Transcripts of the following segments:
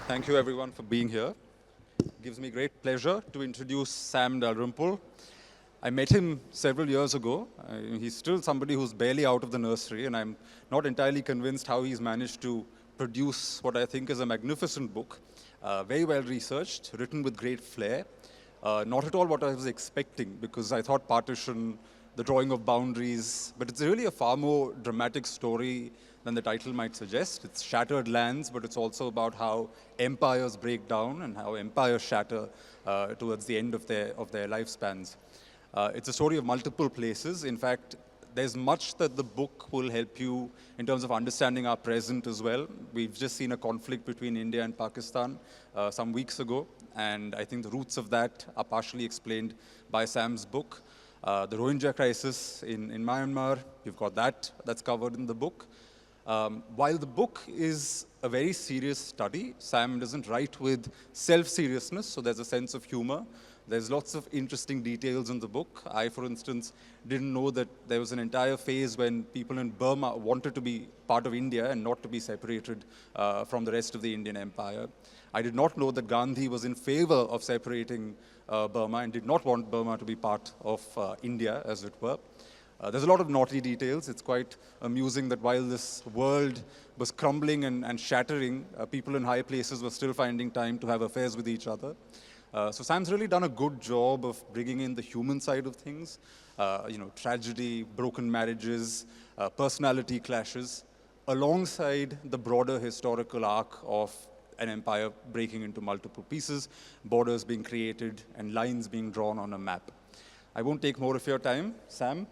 Thank you, everyone, for being here. It gives me great pleasure to introduce Sam Dalrymple. I met him several years ago. He's still somebody who's barely out of the nursery, and I'm not entirely convinced how he's managed to produce what I think is a magnificent book, very well researched, written with great flair. Not at all what I was expecting, because I thought partition, the drawing of boundaries, but it's really a far more dramatic story than the title might suggest. It's shattered lands, but it's also about how empires break down and how empires shatter towards the end of their lifespans. It's a story of multiple places. In fact, there's much that the book will help you in terms of understanding our present as well. We've just seen a conflict between India and Pakistan some weeks ago, and I think the roots of that are partially explained by Sam's book. The Rohingya crisis in Myanmar, you've got that's covered in the book. While the book is a very serious study, Sam doesn't write with self-seriousness, so there's a sense of humor. There's lots of interesting details in the book. I, for instance, didn't know that there was an entire phase when people in Burma wanted to be part of India and not to be separated from the rest of the Indian empire. I did not know that Gandhi was in favor of separating Burma and did not want Burma to be part of India, as it were. There's a lot of naughty details. It's quite amusing that while this world was crumbling and shattering, people in high places were still finding time to have affairs with each other. So Sam's really done a good job of bringing in the human side of things, tragedy, broken marriages, personality clashes, alongside the broader historical arc of an empire breaking into multiple pieces, borders being created, and lines being drawn on a map. I won't take more of your time. Sam,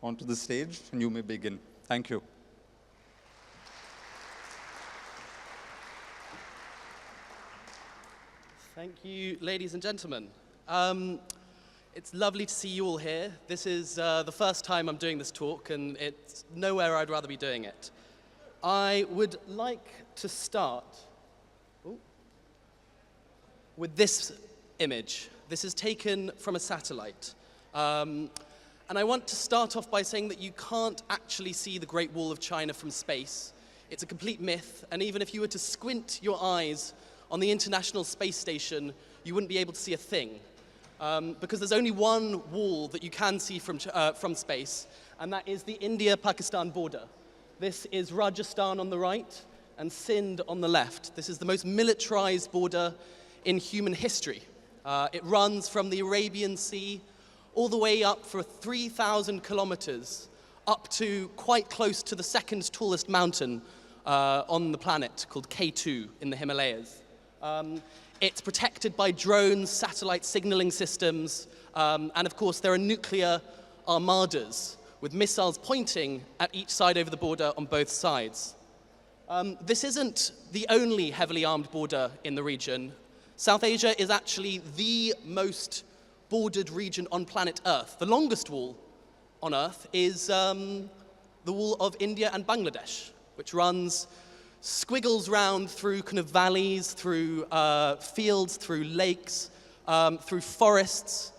onto the stage, and you may begin. Thank you. Thank you, ladies and gentlemen. It's lovely to see you all here. This is the first time I'm doing this talk, and it's nowhere I'd rather be doing it. I would like to start with this image. This is taken from a satellite. And I want to start off by saying that you can't actually see the Great Wall of China from space. It's a complete myth, and even if you were to squint your eyes on the International Space Station, you wouldn't be able to see a thing. Because there's only one wall that you can see from space, and that is the India-Pakistan border. This is Rajasthan on the right and Sindh on the left. This is the most militarized border in human history. It runs from the Arabian Sea all the way up for 3,000 kilometers, up to quite close to the second tallest mountain on the planet, called K2 in the Himalayas. It's protected by drones, satellite signaling systems, and of course there are nuclear armadas with missiles pointing at each side over the border on both sides. This isn't the only heavily armed border in the region. South Asia is actually the most bordered region on planet Earth. The longest wall on Earth is the wall of India and Bangladesh, which squiggles round through kind of valleys, through fields, through lakes, through forests.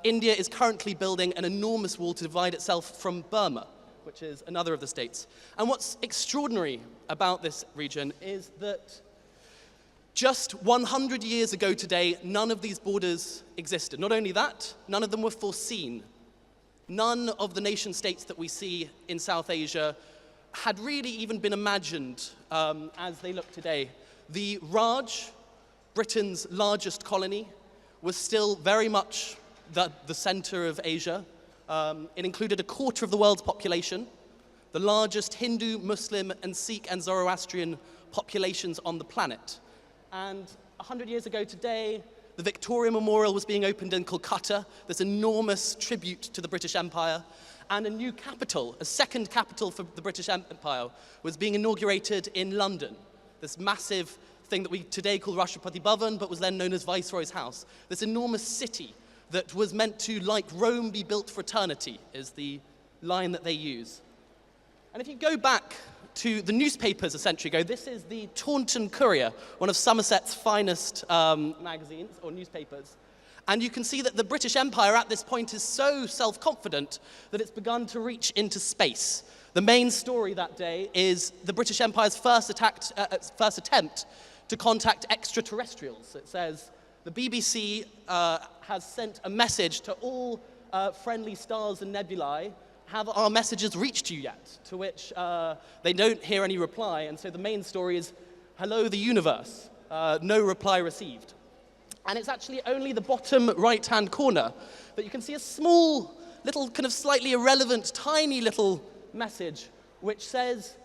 India is currently building an enormous wall to divide itself from Burma, which is another of the states. And what's extraordinary about this region is that just 100 years ago today, none of these borders existed. Not only that, none of them were foreseen. None of the nation states that we see in South Asia had really even been imagined as they look today. The Raj, Britain's largest colony, was still very much the center of Asia. It included a quarter of the world's population, the largest Hindu, Muslim, and Sikh and Zoroastrian populations on the planet. And 100 years ago today, the Victoria Memorial was being opened in Kolkata, this enormous tribute to the British Empire, and a new capital, a second capital for the British Empire, was being inaugurated in London. This massive thing that we today call Rashtrapati Bhavan, but was then known as Viceroy's House. This enormous city that was meant to, like Rome, be built for eternity, is the line that they use. And if you go back to the newspapers a century ago, this is the Taunton Courier, one of Somerset's finest magazines or newspapers. And you can see that the British Empire at this point is so self-confident that it's begun to reach into space. The main story that day is the British Empire's first attempt to contact extraterrestrials. It says, the BBC has sent a message to all friendly stars and nebulae. Have our messages reached you yet? To which they don't hear any reply, and so the main story is, hello, the universe. No reply received. And it's actually only the bottom right-hand corner that you can see a small, little, kind of slightly irrelevant, tiny little message which says,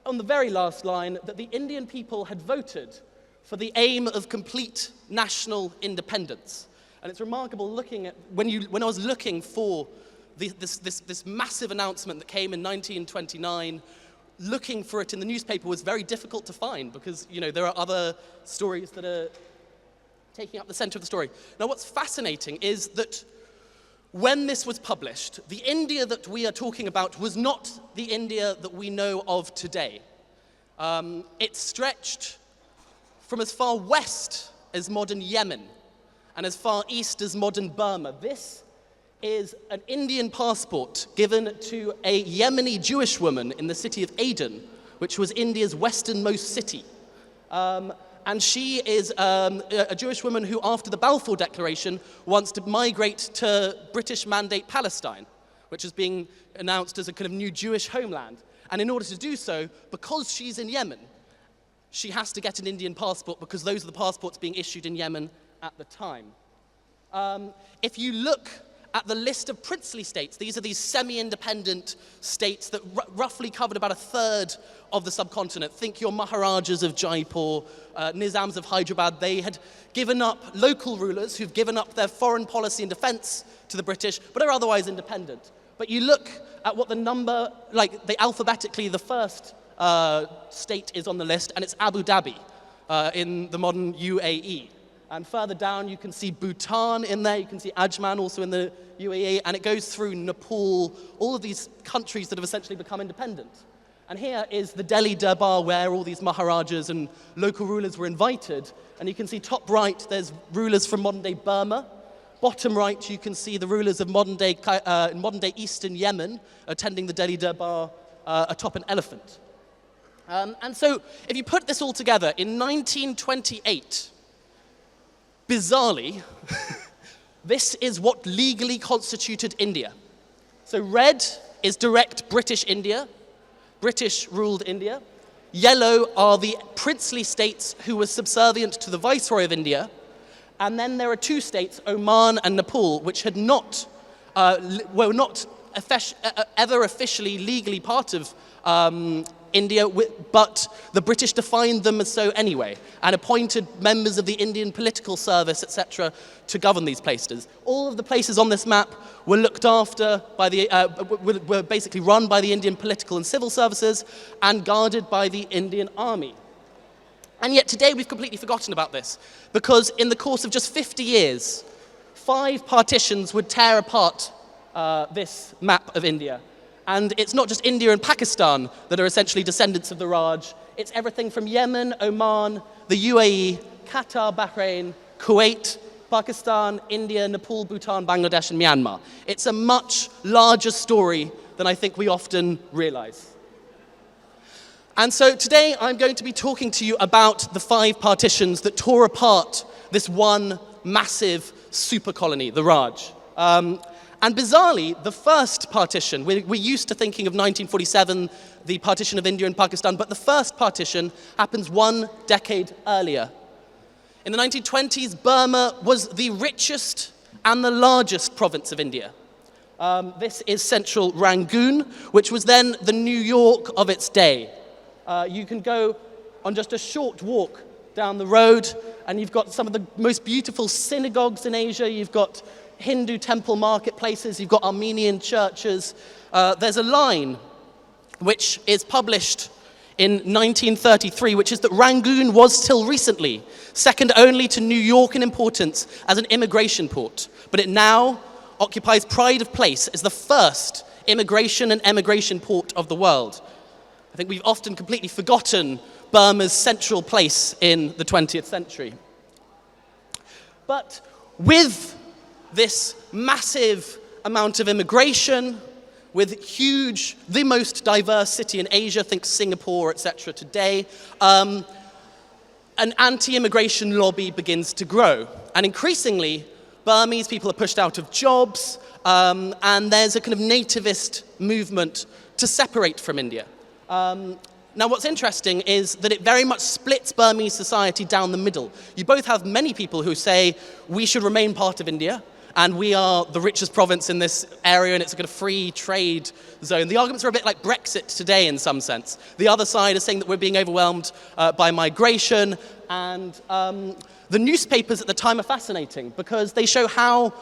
on the very last line, that the Indian people had voted for the aim of complete national independence. And it's remarkable looking at, when I was looking for this massive announcement that came in 1929, looking for it in the newspaper was very difficult to find because, you know, there are other stories that are taking up the center of the story. Now, what's fascinating is that when this was published, the India that we are talking about was not the India that we know of today. It stretched from as far west as modern Yemen and as far east as modern Burma. This is an Indian passport given to a Yemeni Jewish woman in the city of Aden, which was India's westernmost city. And she is a Jewish woman who, after the Balfour Declaration, wants to migrate to British Mandate Palestine, which is being announced as a kind of new Jewish homeland. And in order to do so, because she's in Yemen, she has to get an Indian passport because those are the passports being issued in Yemen at the time. If you look at the list of princely states, these are these semi-independent states that roughly covered about a third of the subcontinent. Think your Maharajas of Jaipur, Nizams of Hyderabad. They had given up local rulers who've given up their foreign policy and defense to the British, but are otherwise independent. But you look at what the number, like alphabetically, the first state is on the list, and it's Abu Dhabi in the modern UAE. And further down, you can see Bhutan in there, you can see Ajman also in the UAE, and it goes through Nepal, all of these countries that have essentially become independent. And here is the Delhi Durbar where all these Maharajas and local rulers were invited. And you can see top right, there's rulers from modern-day Burma. Bottom right, you can see the rulers of modern-day eastern Yemen attending the Delhi Durbar atop an elephant. And so if you put this all together, in 1928, bizarrely, this is what legally constituted India. So red is direct British India, British-ruled India. Yellow are the princely states who were subservient to the Viceroy of India. And then there are two states, Oman and Nepal, which had were not ever officially legally part of India, but the British defined them as so anyway, and appointed members of the Indian political service, etc., to govern these places. All of the places on this map were looked after by were basically run by the Indian political and civil services and guarded by the Indian army. And yet today we've completely forgotten about this, because in the course of just 50 years, 5 partitions would tear apart this map of India. And it's not just India and Pakistan that are essentially descendants of the Raj. It's everything from Yemen, Oman, the UAE, Qatar, Bahrain, Kuwait, Pakistan, India, Nepal, Bhutan, Bangladesh, and Myanmar. It's a much larger story than I think we often realize. And so today I'm going to be talking to you about the 5 partitions that tore apart this one massive super colony, the Raj. And bizarrely, the first partition, we're used to thinking of 1947, the partition of India and Pakistan, but the first partition happens 1 decade earlier. In the 1920s, Burma was the richest and the largest province of India. This is central Rangoon, which was then the New York of its day. You can go on just a short walk down the road, and you've got some of the most beautiful synagogues in Asia. You've got Hindu temple marketplaces, you've got Armenian churches. There's a line which is published in 1933, which is that Rangoon was till recently second only to New York in importance as an immigration port, but it now occupies pride of place as the first immigration and emigration port of the world. I think we've often completely forgotten Burma's central place in the 20th century. But with this massive amount of immigration, with the most diverse city in Asia, think Singapore, etc. today, an anti-immigration lobby begins to grow. And increasingly, Burmese people are pushed out of jobs, and there's a kind of nativist movement to separate from India. Now, what's interesting is that it very much splits Burmese society down the middle. You both have many people who say, we should remain part of India, and we are the richest province in this area, and it's a kind of free trade zone. The arguments are a bit like Brexit today in some sense. The other side is saying that we're being overwhelmed by migration, and the newspapers at the time are fascinating because they show how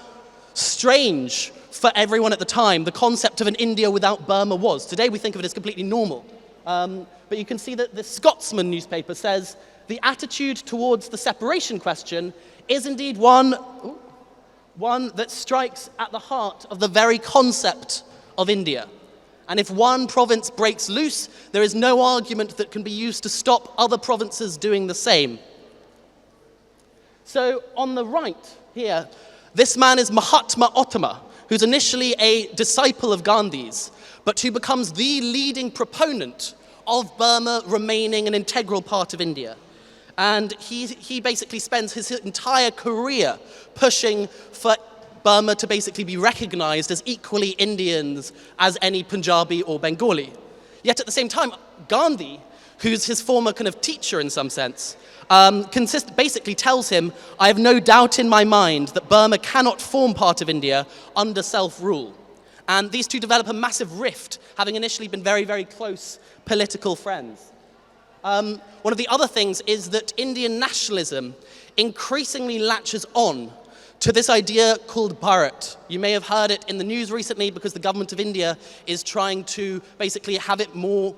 strange for everyone at the time the concept of an India without Burma was. Today we think of it as completely normal. But you can see that the Scotsman newspaper says the attitude towards the separation question is indeed one that strikes at the heart of the very concept of India. And if one province breaks loose, there is no argument that can be used to stop other provinces doing the same. So on the right here, this man is Mahatma Ottama, who's initially a disciple of Gandhi's, but who becomes the leading proponent of Burma remaining an integral part of India. And he basically spends his entire career pushing for Burma to basically be recognized as equally Indians as any Punjabi or Bengali. Yet at the same time, Gandhi, who's his former kind of teacher in some sense, basically tells him, I have no doubt in my mind that Burma cannot form part of India under self-rule. And these two develop a massive rift, having initially been very, very close political friends. One of the other things is that Indian nationalism increasingly latches on to this idea called Bharat. You may have heard it in the news recently because the government of India is trying to basically have it more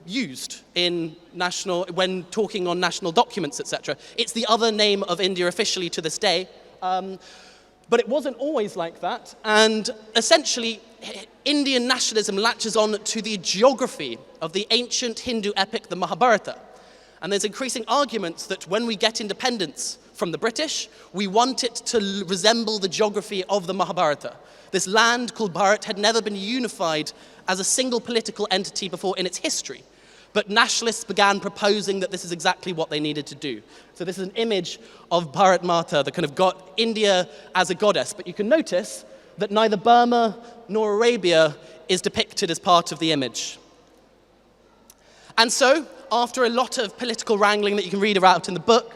used when talking on national documents, etc. It's the other name of India officially to this day. But it wasn't always like that. And essentially, Indian nationalism latches on to the geography of the ancient Hindu epic, the Mahabharata. And there's increasing arguments that when we get independence from the British, we want it to resemble the geography of the Mahabharata. This land called Bharat had never been unified as a single political entity before in its history. But nationalists began proposing that this is exactly what they needed to do. So this is an image of Bharat Mata, the kind of India as a goddess. But you can notice that neither Burma nor Arabia is depicted as part of the image. And so, after a lot of political wrangling that you can read about in the book,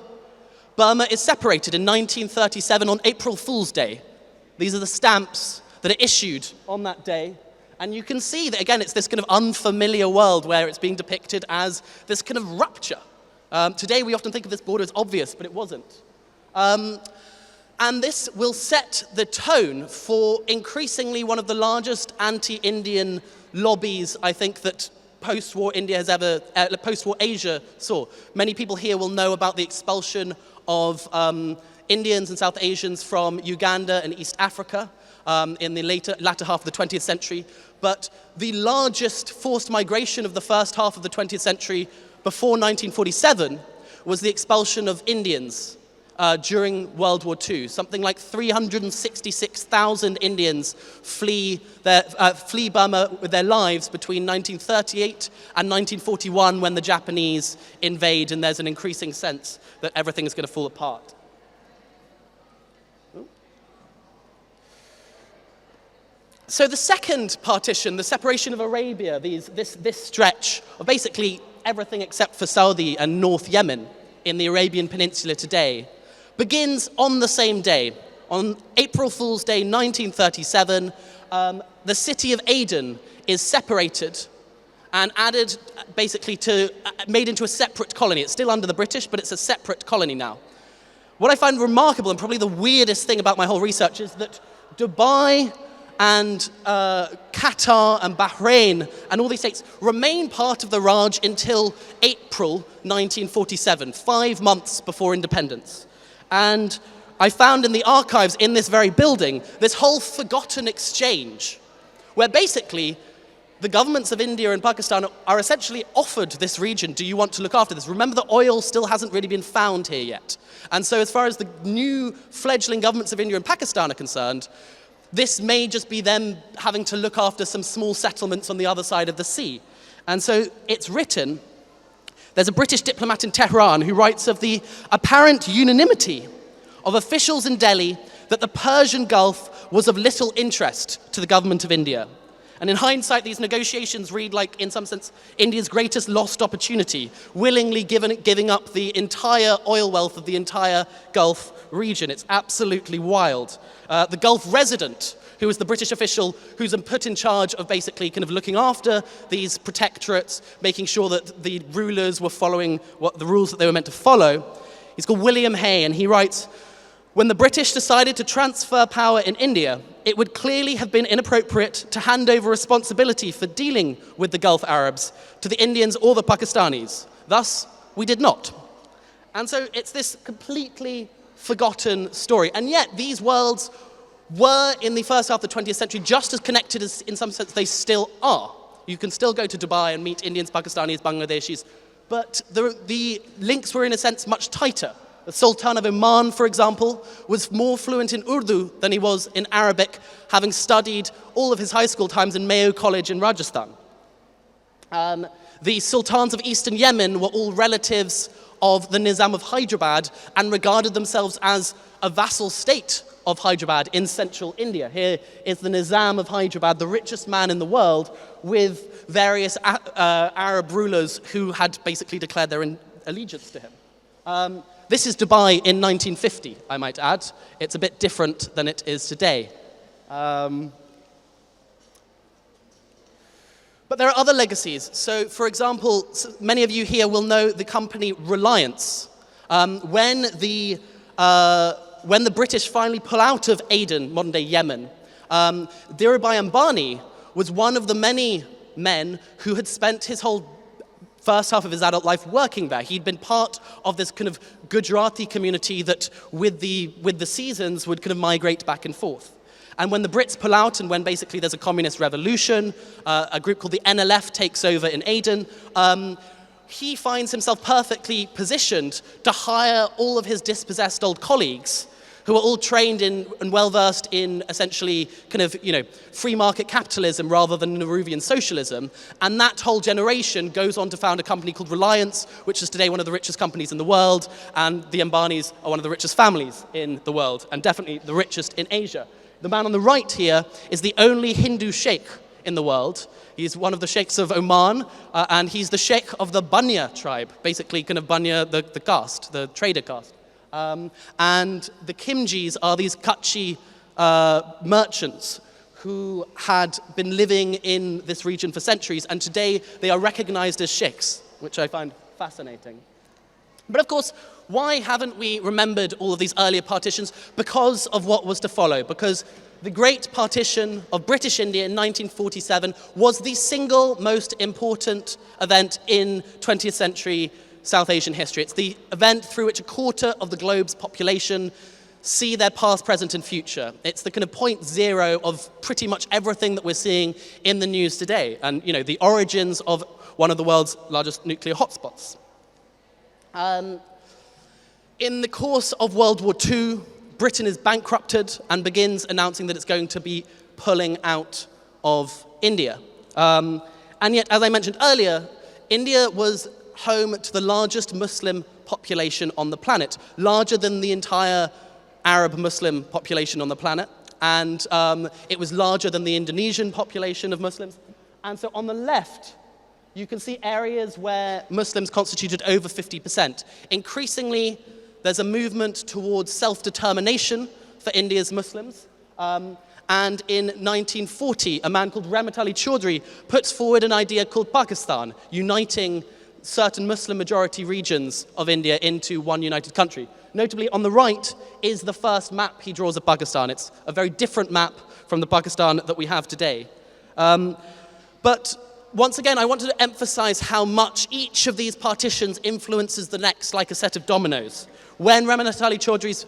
Burma is separated in 1937 on April Fool's Day. These are the stamps that are issued on that day. And you can see that, again, it's this kind of unfamiliar world where it's being depicted as this kind of rupture. Today, we often think of this border as obvious, but it wasn't. And this will set the tone for increasingly one of the largest anti-Indian lobbies, I think, that post-war India has post-war Asia saw. Many people here will know about the expulsion of Indians and South Asians from Uganda and East Africa in the latter half of the 20th century. But the largest forced migration of the first half of the 20th century before 1947 was the expulsion of Indians during World War II. Something like 366,000 Indians flee Burma with their lives between 1938 and 1941 when the Japanese invade, and there's an increasing sense that everything is going to fall apart. So the second partition, the separation of Arabia, this stretch of basically everything except for Saudi and North Yemen in the Arabian Peninsula today, begins on the same day. On April Fool's Day 1937, the city of Aden is separated and added basically made into a separate colony. It's still under the British, but it's a separate colony now. What I find remarkable and probably the weirdest thing about my whole research is that Dubai and Qatar and Bahrain and all these states remain part of the Raj until April 1947, 5 months before independence. And I found in the archives in this very building this whole forgotten exchange where basically the governments of India and Pakistan are essentially offered this region. Do you want to look after this? Remember that oil still hasn't really been found here yet. And so as far as the new fledgling governments of India and Pakistan are concerned, this may just be them having to look after some small settlements on the other side of the sea. And so it's written There's a British diplomat in Tehran who writes of the apparent unanimity of officials in Delhi that the Persian Gulf was of little interest to the government of India. And in hindsight, these negotiations read like, in some sense, India's greatest lost opportunity, willingly giving up the entire oil wealth of the entire Gulf region. It's absolutely wild. The Gulf resident, who was the British official who's been put in charge of basically kind of looking after these protectorates, making sure that the rulers were following what the rules that they were meant to follow. He's called William Hay, and he writes, when the British decided to transfer power in India, it would clearly have been inappropriate to hand over responsibility for dealing with the Gulf Arabs to the Indians or the Pakistanis. Thus, we did not. And so it's this completely forgotten story. And yet, these worlds were, in the first half of the 20th century, just as connected as, in some sense, they still are. You can still go to Dubai and meet Indians, Pakistanis, Bangladeshis, but the links were, in a sense, much tighter. The Sultan of Oman, for example, was more fluent in Urdu than he was in Arabic, having studied all of his high school times in Mayo College in Rajasthan. The sultans of eastern Yemen were all relatives of the Nizam of Hyderabad and regarded themselves as a vassal state of Hyderabad in central India. Here is the Nizam of Hyderabad, the richest man in the world, with various Arab rulers who had basically declared their allegiance to him. This is Dubai in 1950, I might add. It's a bit different than it is today. But there are other legacies. So, for example, many of you here will know the company Reliance. When the British finally pull out of Aden, modern-day Yemen, Dhirubhai Ambani was one of the many men who had spent his whole first half of his adult life working there. He'd been part of this kind of Gujarati community that with the seasons would kind of migrate back and forth. And when the Brits pull out and when basically there's a communist revolution, a group called the NLF takes over in Aden, he finds himself perfectly positioned to hire all of his dispossessed old colleagues who are all trained in and well-versed in essentially kind of, free market capitalism rather than Nehruvian socialism. And that whole generation goes on to found a company called Reliance, which is today one of the richest companies in the world, and the Ambanis are one of the richest families in the world, and definitely the richest in Asia. The man on the right here is the only Hindu sheikh in the world. He's one of the sheikhs of Oman, and he's the sheikh of the Banya tribe, basically kind of Banya, the caste, the trader caste. And the Khimjis are these Kutchi merchants who had been living in this region for centuries, and today they are recognized as sheikhs, which I find fascinating. But of course, why haven't we remembered all of these earlier partitions? Because of what was to follow. Because the Great Partition of British India in 1947 was the single most important event in 20th century South Asian history. It's the event through which a quarter of the globe's population see their past, present, and future. It's the kind of point zero of pretty much everything that we're seeing in the news today, and the origins of one of the world's largest nuclear hotspots. In the course of World War II, Britain is bankrupted and begins announcing that it's going to be pulling out of India. And yet, as I mentioned earlier, India was home to the largest Muslim population on the planet, larger than the entire Arab Muslim population on the planet, and it was larger than the Indonesian population of Muslims. And so on the left, you can see areas where Muslims constituted over 50%. Increasingly, there's a movement towards self-determination for India's Muslims. And in 1940, a man called Rahmat Ali Chaudhry puts forward an idea called Pakistan, uniting certain Muslim-majority regions of India into one united country. Notably, on the right is the first map he draws of Pakistan. It's a very different map from the Pakistan that we have today. But once again, I wanted to emphasize how much each of these partitions influences the next like a set of dominoes. When Rahmat Ali Chaudhry's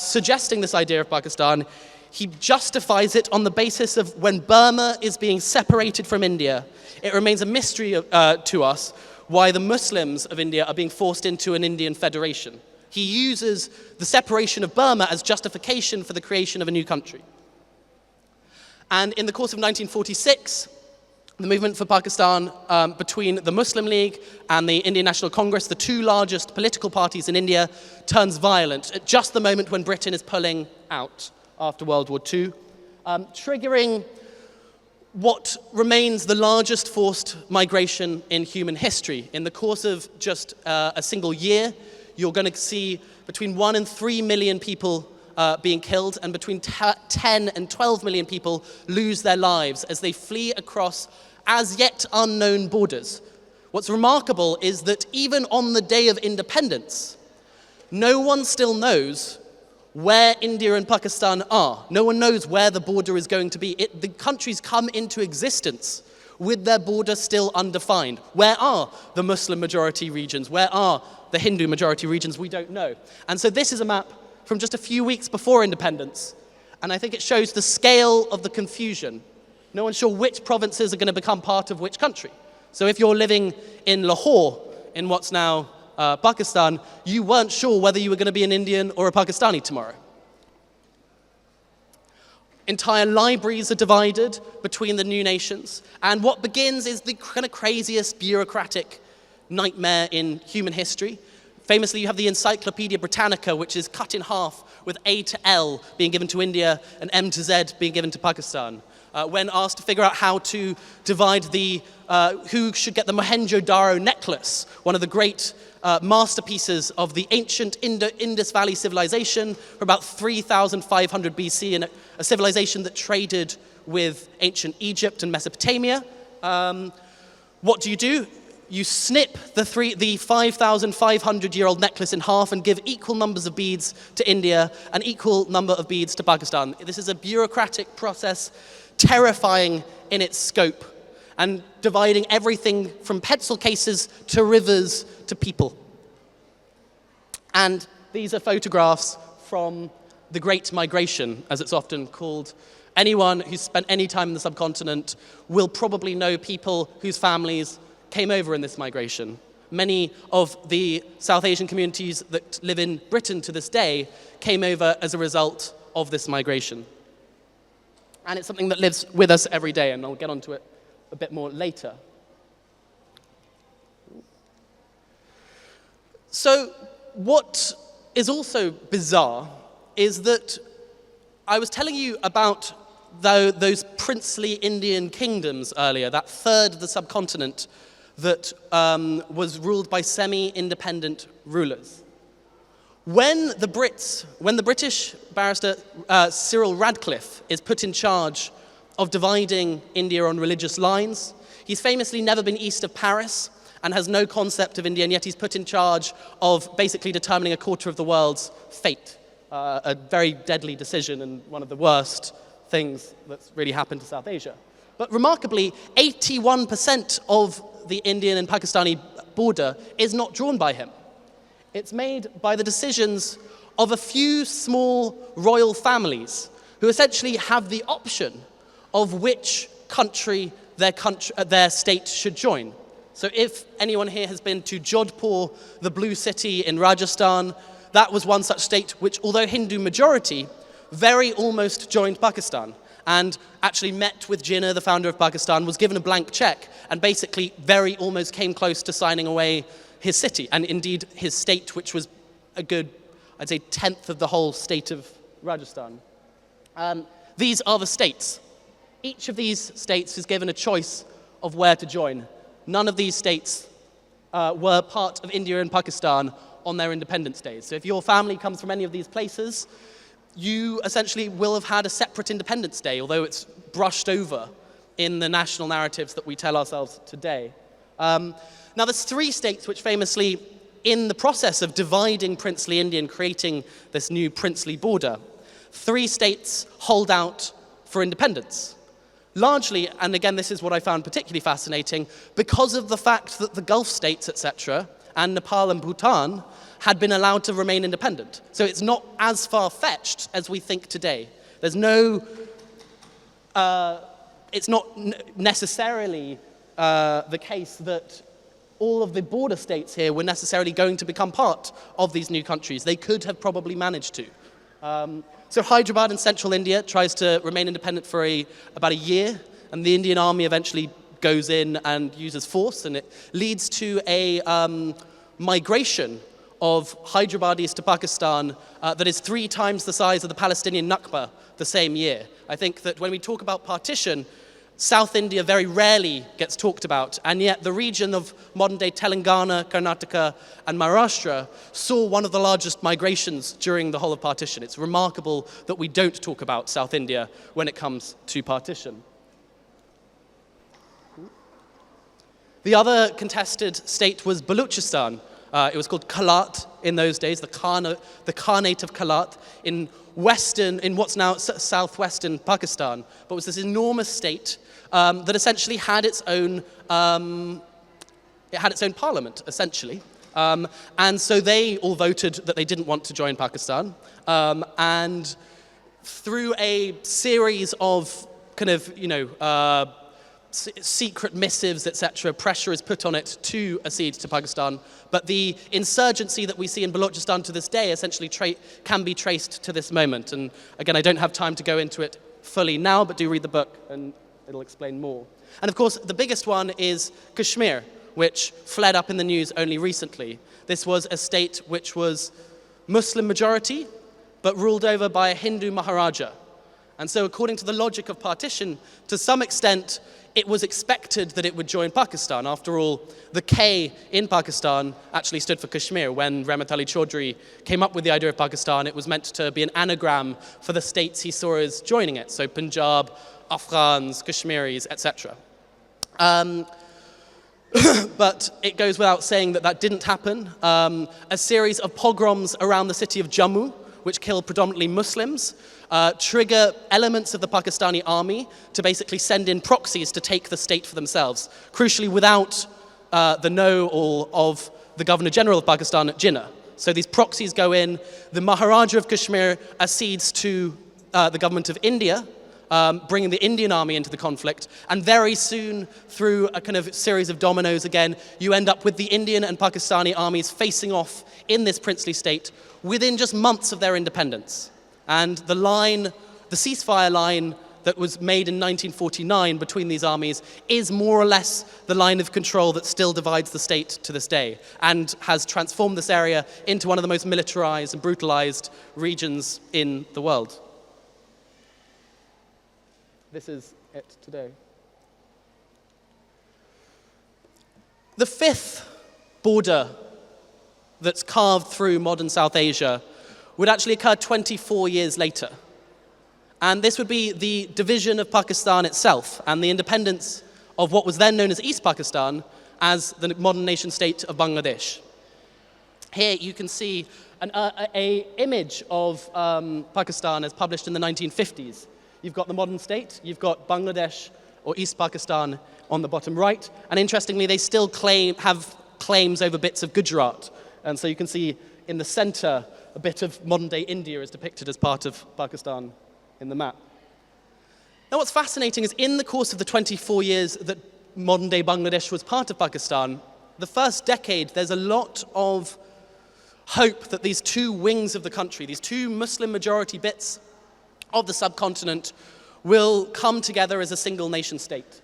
suggesting this idea of Pakistan, he justifies it on the basis of when Burma is being separated from India, it remains a mystery to us why the Muslims of India are being forced into an Indian federation. He uses the separation of Burma as justification for the creation of a new country. And in the course of 1946, the movement for Pakistan between the Muslim League and the Indian National Congress, the two largest political parties in India, turns violent at just the moment when Britain is pulling out after World War II, triggering what remains the largest forced migration in human history. In the course of just a single year, you're going to see between 1 and 3 million people being killed, and between 10 and 12 million people lose their lives as they flee across as yet unknown borders. What's remarkable is that even on the day of independence, no one still knows where India and Pakistan are. No one knows where the border is going to be. The countries come into existence with their border still undefined. Where are the Muslim majority regions? Where are the Hindu majority regions? We don't know. And so this is a map from just a few weeks before independence, and I think it shows the scale of the confusion. No one's sure which provinces are going to become part of which country. So if you're living in Lahore, in what's now Pakistan, you weren't sure whether you were going to be an Indian or a Pakistani tomorrow. Entire libraries are divided between the new nations, and what begins is the kind of craziest bureaucratic nightmare in human history. Famously, you have the Encyclopedia Britannica, which is cut in half, with A to L being given to India and M to Z being given to Pakistan. When asked to figure out how to divide who should get the Mohenjo-Daro necklace, one of the great masterpieces of the ancient Indus Valley civilization from about 3,500 BC, and a civilization that traded with ancient Egypt and Mesopotamia. What do? You snip the 5,500-year-old necklace in half and give equal numbers of beads to India and equal number of beads to Pakistan. This is a bureaucratic process, terrifying in its scope, and dividing everything from pencil cases to rivers to people. And these are photographs from the Great Migration, as it's often called. Anyone who's spent any time in the subcontinent will probably know people whose families came over in this migration. Many of the South Asian communities that live in Britain to this day came over as a result of this migration. And it's something that lives with us every day, and I'll get onto it a bit more later. So what is also bizarre is that I was telling you about those princely Indian kingdoms earlier, that third of the subcontinent that was ruled by semi-independent rulers. When the British barrister Cyril Radcliffe is put in charge of dividing India on religious lines, he's famously never been east of Paris and has no concept of India, and yet he's put in charge of basically determining a quarter of the world's fate. A very deadly decision and one of the worst things that's really happened to South Asia. But remarkably, 81% of the Indian and Pakistani border is not drawn by him. It's made by the decisions of a few small royal families who essentially have the option of which country their state should join. So if anyone here has been to Jodhpur, the blue city in Rajasthan, that was one such state which, although Hindu majority, very almost joined Pakistan, and actually met with Jinnah, the founder of Pakistan, was given a blank check, and basically very almost came close to signing away his city, and indeed his state, which was a good, I'd say, tenth of the whole state of Rajasthan. These are the states. Each of these states is given a choice of where to join. None of these states were part of India and Pakistan on their independence days. So if your family comes from any of these places, you essentially will have had a separate Independence Day, although it's brushed over in the national narratives that we tell ourselves today. Now, there's three states which famously, in the process of dividing princely India and creating this new princely border, three states hold out for independence. Largely, and again, this is what I found particularly fascinating, because of the fact that the Gulf states, etc., and Nepal and Bhutan had been allowed to remain independent. So it's not as far-fetched as we think today. There's no, it's not necessarily the case that all of the border states here were necessarily going to become part of these new countries. They could have probably managed to. So Hyderabad in central India tries to remain independent for about a year, and the Indian army eventually goes in and uses force, and it leads to a migration of Hyderabadis to Pakistan that is 3 times the size of the Palestinian Nakba the same year. I think that when we talk about partition, South India very rarely gets talked about, and yet the region of modern-day Telangana, Karnataka, and Maharashtra saw one of the largest migrations during the whole of partition. It's remarkable that we don't talk about South India when it comes to partition. The other contested state was Baluchistan. It was called Kalat in those days, the Khanate of Kalat in what's now southwestern Pakistan. But it was this enormous state that essentially had its own parliament, essentially. And so they all voted that they didn't want to join Pakistan. And through a series of kind of, secret missives, etc., pressure is put on it to accede to Pakistan. But the insurgency that we see in Balochistan to this day essentially can be traced to this moment. And again, I don't have time to go into it fully now, but do read the book and it'll explain more. And of course, the biggest one is Kashmir, which fled up in the news only recently. This was a state which was Muslim majority, but ruled over by a Hindu Maharaja. And so according to the logic of partition, to some extent, it was expected that it would join Pakistan. After all, the K in Pakistan actually stood for Kashmir. When Rahmat Ali Chaudhry came up with the idea of Pakistan, it was meant to be an anagram for the states he saw as joining it. So Punjab, Afghans, Kashmiris, etc. But it goes without saying that that didn't happen. A series of pogroms around the city of Jammu, which killed predominantly Muslims, trigger elements of the Pakistani army to basically send in proxies to take the state for themselves, crucially without the know-all of the Governor-General of Pakistan, Jinnah. So these proxies go in, the Maharaja of Kashmir accedes to the government of India, bringing the Indian army into the conflict, and very soon, through a kind of series of dominoes again, you end up with the Indian and Pakistani armies facing off in this princely state within just months of their independence. And the ceasefire line that was made in 1949 between these armies is more or less the line of control that still divides the state to this day and has transformed this area into one of the most militarized and brutalized regions in the world. This is it today. The fifth border that's carved through modern South Asia would actually occur 24 years later. And this would be the division of Pakistan itself and the independence of what was then known as East Pakistan as the modern nation state of Bangladesh. Here you can see an image of Pakistan as published in the 1950s. You've got the modern state, you've got Bangladesh or East Pakistan on the bottom right, and interestingly they still have claims over bits of Gujarat. And so you can see in the center a bit of modern-day India is depicted as part of Pakistan in the map. Now what's fascinating is in the course of the 24 years that modern-day Bangladesh was part of Pakistan, the first decade there's a lot of hope that these two wings of the country, these two Muslim-majority bits of the subcontinent will come together as a single nation state.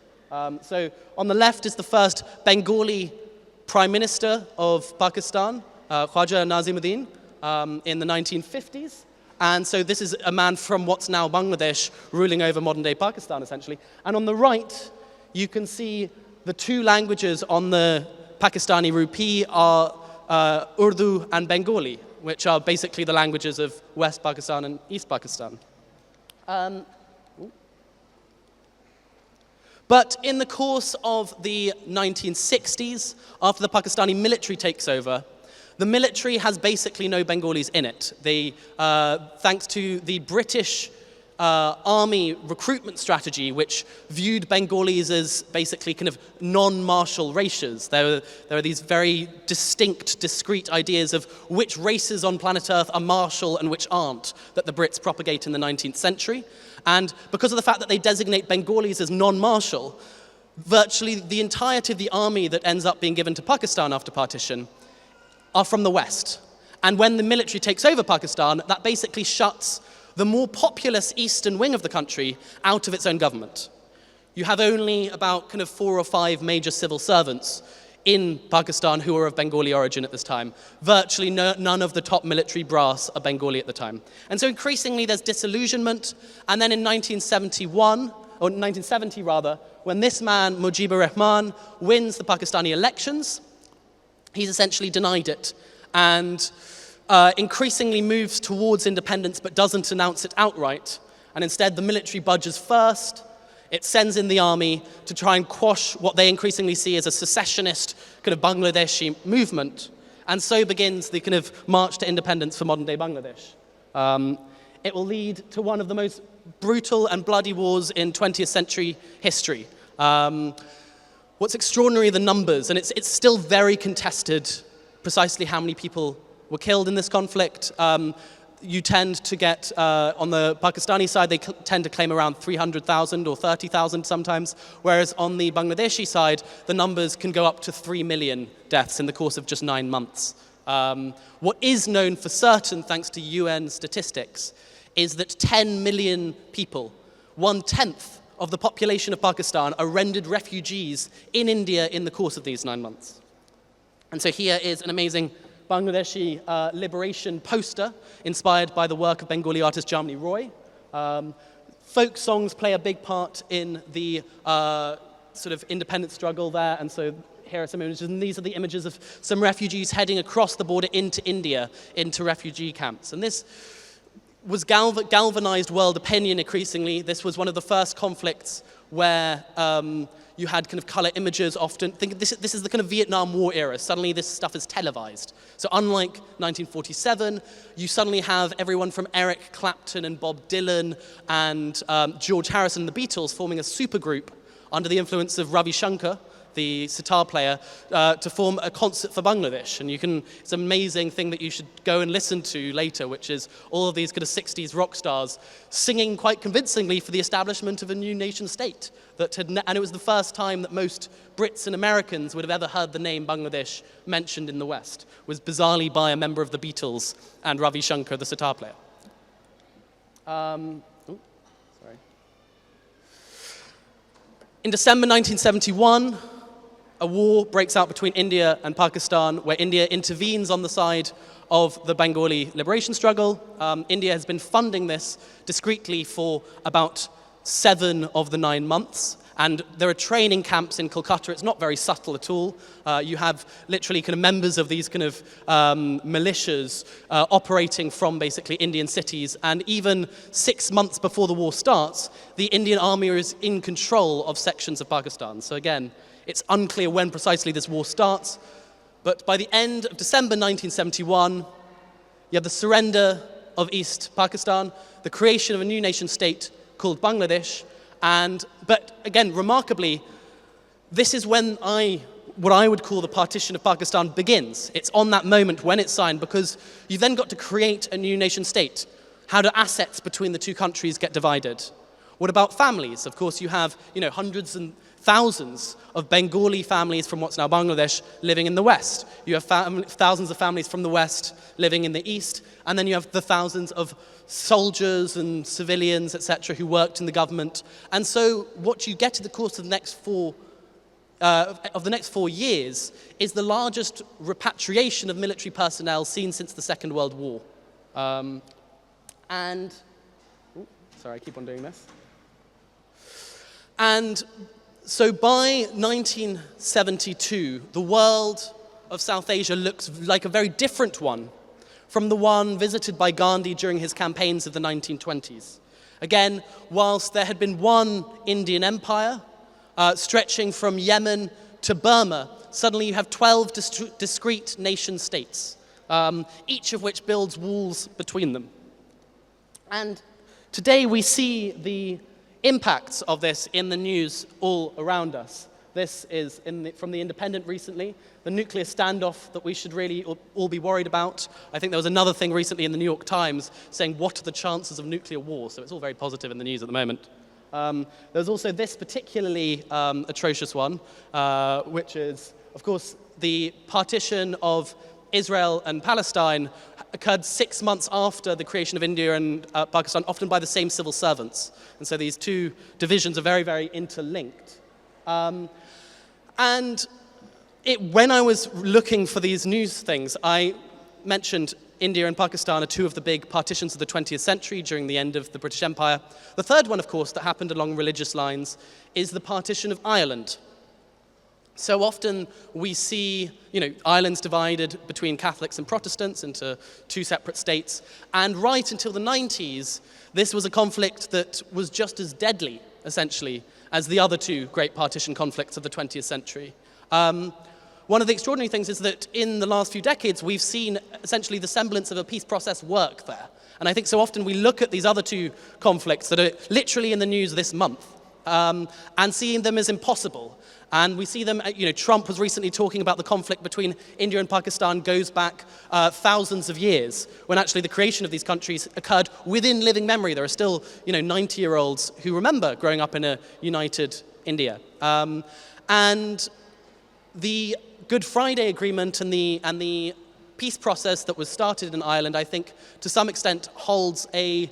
So on the left is the first Bengali Prime Minister of Pakistan, Khwaja Nazimuddin, in the 1950s. And so this is a man from what's now Bangladesh ruling over modern-day Pakistan, essentially. And on the right, you can see the two languages on the Pakistani rupee are Urdu and Bengali, which are basically the languages of West Pakistan and East Pakistan. But in the course of the 1960s, after the Pakistani military takes over, the military has basically no Bengalis in it. They, thanks to the British army recruitment strategy, which viewed Bengalis as basically kind of non-martial races. There are these very distinct, discrete ideas of which races on planet Earth are martial and which aren't, that the Brits propagate in the 19th century. And because of the fact that they designate Bengalis as non-martial, virtually the entirety of the army that ends up being given to Pakistan after partition are from the West. And when the military takes over Pakistan, that basically shuts the more populous eastern wing of the country out of its own government. You have only about kind of 4 or 5 major civil servants in Pakistan who are of Bengali origin at this time. Virtually none of the top military brass are Bengali at the time. And so increasingly there's disillusionment. And then in 1970 rather, when this man, Mujibur Rahman, wins the Pakistani elections, he's essentially denied it and increasingly moves towards independence but doesn't announce it outright. And instead the military budges first. It sends in the army to try and quash what they increasingly see as a secessionist kind of Bangladeshi movement. And so begins the kind of march to independence for modern-day Bangladesh. It will lead to one of the most brutal and bloody wars in 20th century history. What's extraordinary are the numbers, and it's still very contested precisely how many people were killed in this conflict. You tend to get, on the Pakistani side, they tend to claim around 300,000 or 30,000 sometimes, whereas on the Bangladeshi side, the numbers can go up to 3 million deaths in the course of just 9 months. What is known for certain, thanks to UN statistics, is that 10 million people, 1/10 of the population of Pakistan, are rendered refugees in India in the course of these 9 months. And so here is an amazing Bangladeshi liberation poster inspired by the work of Bengali artist Jamni Roy. Folk songs play a big part in the sort of independence struggle there, and so here are some images, and these are the images of some refugees heading across the border into India, into refugee camps. And this was galvanized world opinion increasingly. This was one of the first conflicts where you had kind of color images often. Think this is the kind of Vietnam War era. Suddenly this stuff is televised. So unlike 1947, you suddenly have everyone from Eric Clapton and Bob Dylan and George Harrison and the Beatles forming a supergroup under the influence of Ravi Shankar, the sitar player, to form a concert for Bangladesh. And it's an amazing thing that you should go and listen to later, which is all of these kind of 60s rock stars singing quite convincingly for the establishment of a new nation state. And it was the first time that most Brits and Americans would have ever heard the name Bangladesh mentioned in the West, was bizarrely by a member of the Beatles and Ravi Shankar, the sitar player. In December 1971, a war breaks out between India and Pakistan, where India intervenes on the side of the Bengali liberation struggle. India has been funding this discreetly for about 7 of the 9 months. And there are training camps in Kolkata. It's not very subtle at all. You have literally kind of members of these kind of militias operating from basically Indian cities. And even 6 months before the war starts, the Indian army is in control of sections of Pakistan. So again, it's unclear when precisely this war starts. But by the end of December 1971, you have the surrender of East Pakistan, the creation of a new nation state called Bangladesh. But again, remarkably, this is when what I would call the partition of Pakistan begins. It's on that moment when it's signed, because you've then got to create a new nation state. How do assets between the two countries get divided? What about families? Of course, you have hundreds and thousands of Bengali families from what's now Bangladesh living in the West. You have thousands of families from the West living in the East, and then you have the thousands of soldiers and civilians, etc., who worked in the government. And so what you get in the course of the next 4 years is the largest repatriation of military personnel seen since the Second World War. Sorry, I keep on doing this. And so by 1972, the world of South Asia looks like a very different one from the one visited by Gandhi during his campaigns of the 1920s. Again, whilst there had been one Indian empire stretching from Yemen to Burma, suddenly you have 12 discrete nation states, each of which builds walls between them. And today we see the impacts of this in the news all around us. This is from The Independent recently, the nuclear standoff that we should really all be worried about. I think there was another thing recently in the New York Times saying, what are the chances of nuclear war? So it's all very positive in the news at the moment. There's also this particularly atrocious one, which is, of course, the partition of Israel and Palestine occurred 6 months after the creation of India and Pakistan, often by the same civil servants. And so these two divisions are very, very interlinked. And when I was looking for these news things, I mentioned India and Pakistan are two of the big partitions of the 20th century during the end of the British Empire. The third one, of course, that happened along religious lines is the partition of Ireland. So often we see, Ireland's divided between Catholics and Protestants into two separate states. And right until the 90s, this was a conflict that was just as deadly, essentially, as the other two great partition conflicts of the 20th century. One of the extraordinary things is that in the last few decades, we've seen essentially the semblance of a peace process work there. And I think so often we look at these other two conflicts that are literally in the news this month and seeing them as impossible. And we see them, Trump was recently talking about the conflict between India and Pakistan goes back thousands of years, when actually the creation of these countries occurred within living memory. There are still, 90-year-olds who remember growing up in a united India. And the Good Friday Agreement and the peace process that was started in Ireland, I think, to some extent holds a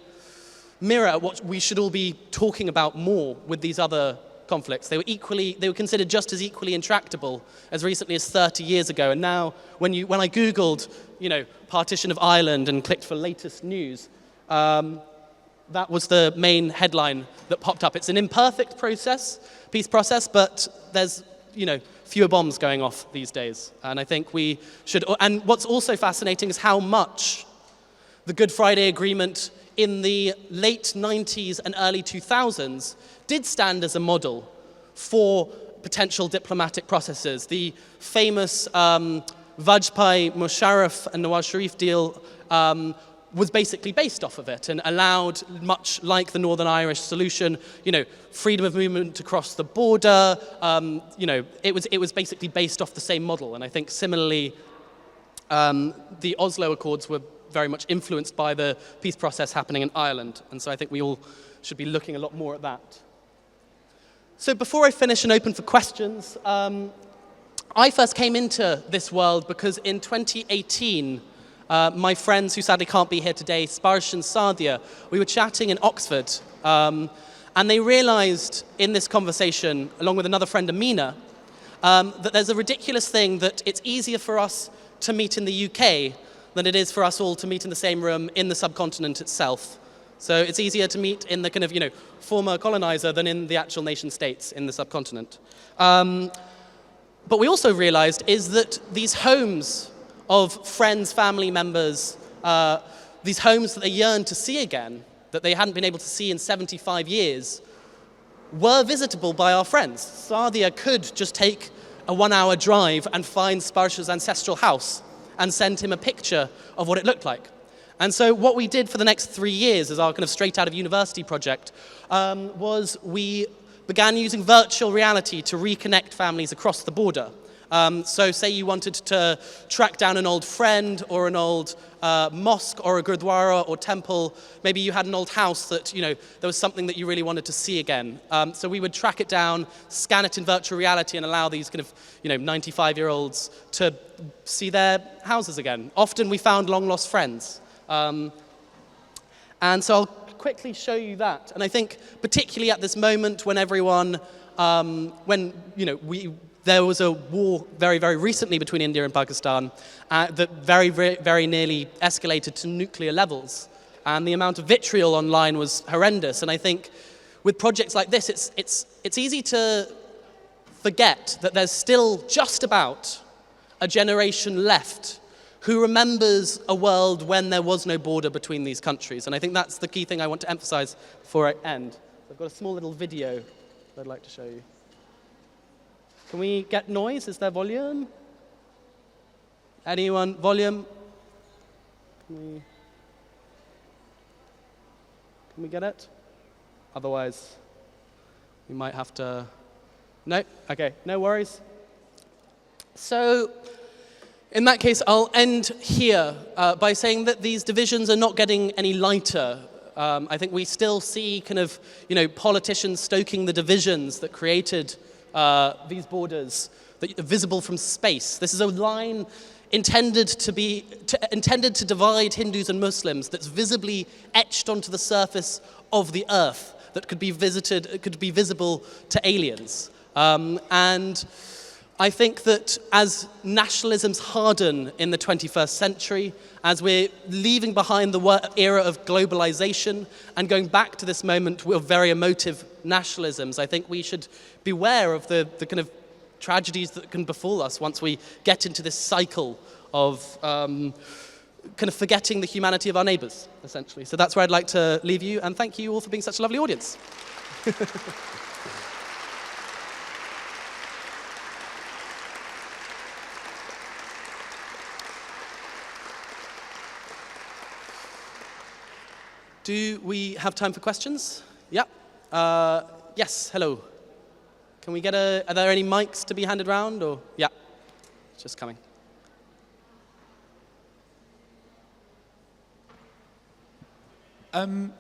mirror at what we should all be talking about more with these other conflicts. They were considered just as equally intractable as recently as 30 years ago. And now, when I Googled, partition of Ireland and clicked for latest news, that was the main headline that popped up. It's an imperfect peace process, but there's, fewer bombs going off these days. And I think we should, and what's also fascinating is how much the Good Friday Agreement in the late 90s and early 2000s did stand as a model for potential diplomatic processes. The famous Vajpayee, Musharraf and Nawaz Sharif deal was basically based off of it and allowed, much like the Northern Irish solution, freedom of movement across the border. It was basically based off the same model. And I think similarly, the Oslo Accords were very much influenced by the peace process happening in Ireland. And so I think we all should be looking a lot more at that. So before I finish and open for questions, I first came into this world because in 2018, my friends who sadly can't be here today, Sparsh and Sadia, we were chatting in Oxford, and they realized in this conversation, along with another friend, Amina, that there's a ridiculous thing that it's easier for us to meet in the UK than it is for us all to meet in the same room in the subcontinent itself. So it's easier to meet in the kind of, former colonizer than in the actual nation states in the subcontinent. But we also realized is that these homes of friends, family members, these homes that they yearned to see again, that they hadn't been able to see in 75 years, were visitable by our friends. Sadia could just take a 1-hour drive and find Sparsh's ancestral house and send him a picture of what it looked like. And so what we did for the next 3 years as our kind of straight out of university project was we began using virtual reality to reconnect families across the border. So say you wanted to track down an old friend or an old mosque or a gurdwara or temple. Maybe you had an old house that, there was something that you really wanted to see again. So we would track it down, scan it in virtual reality and allow these kind of, 95-year-olds to see their houses again. Often we found long-lost friends. And so I'll quickly show you that. And I think particularly at this moment when everyone, there was a war very, very recently between India and Pakistan that very, very, very nearly escalated to nuclear levels. And the amount of vitriol online was horrendous. And I think with projects like this, it's easy to forget that there's still just about a generation left who remembers a world when there was no border between these countries. And I think that's the key thing I want to emphasize before I end. I've got a small little video that I'd like to show you. Can we get noise? Is there volume? Anyone? Volume? Can we get it? Otherwise, we might have to... No? Okay, no worries. So, in that case, I'll end here by saying that these divisions are not getting any lighter. I think we still see kind of, politicians stoking the divisions that created these borders that are visible from space. This is a line intended to divide Hindus and Muslims, that's visibly etched onto the surface of the earth, that could be visible to aliens. And I think that as nationalisms harden in the 21st century, as we're leaving behind the era of globalization and going back to this moment of very emotive nationalisms, I think we should beware of the kind of tragedies that can befall us once we get into this cycle of kind of forgetting the humanity of our neighbors, essentially. So that's where I'd like to leave you, and thank you all for being such a lovely audience. Do we have time for questions? Yeah. Yes, hello. Can we get are there any mics to be handed around, or? Yeah, it's just coming.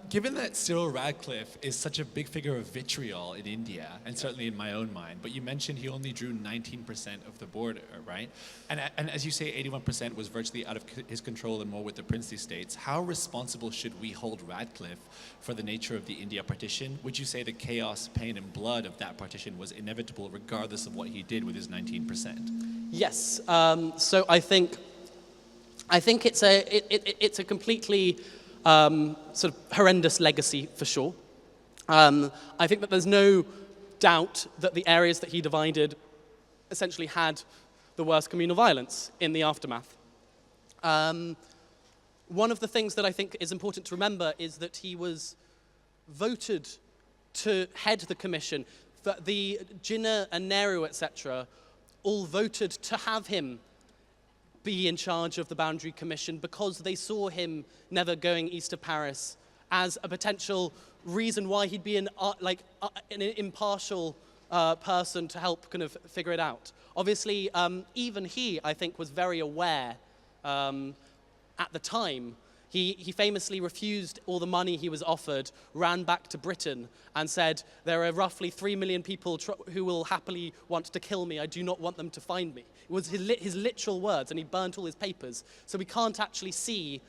Given that Cyril Radcliffe is such a big figure of vitriol in India, and certainly in my own mind, but you mentioned he only drew 19% of the border, right? And as you say, 81% was virtually out of his control and more with the princely states. How responsible should we hold Radcliffe for the nature of the India partition? Would you say the chaos, pain, and blood of that partition was inevitable regardless of what he did with his 19%? Yes. So I think it's a completely sort of horrendous legacy, for sure. I think that there's no doubt that the areas that he divided essentially had the worst communal violence in the aftermath. One of the things that I think is important to remember is that he was voted to head the commission. That the Jinnah and Nehru, etc., all voted to have him be in charge of the Boundary Commission because they saw him never going east of Paris as a potential reason why he'd be an impartial person to help kind of figure it out. Obviously, even he, I think, was very aware at the time. He famously refused all the money he was offered, ran back to Britain and said, there are roughly 3 million people who will happily want to kill me. I do not want them to find me. It was his literal words, and he burnt all his papers. So we can't actually see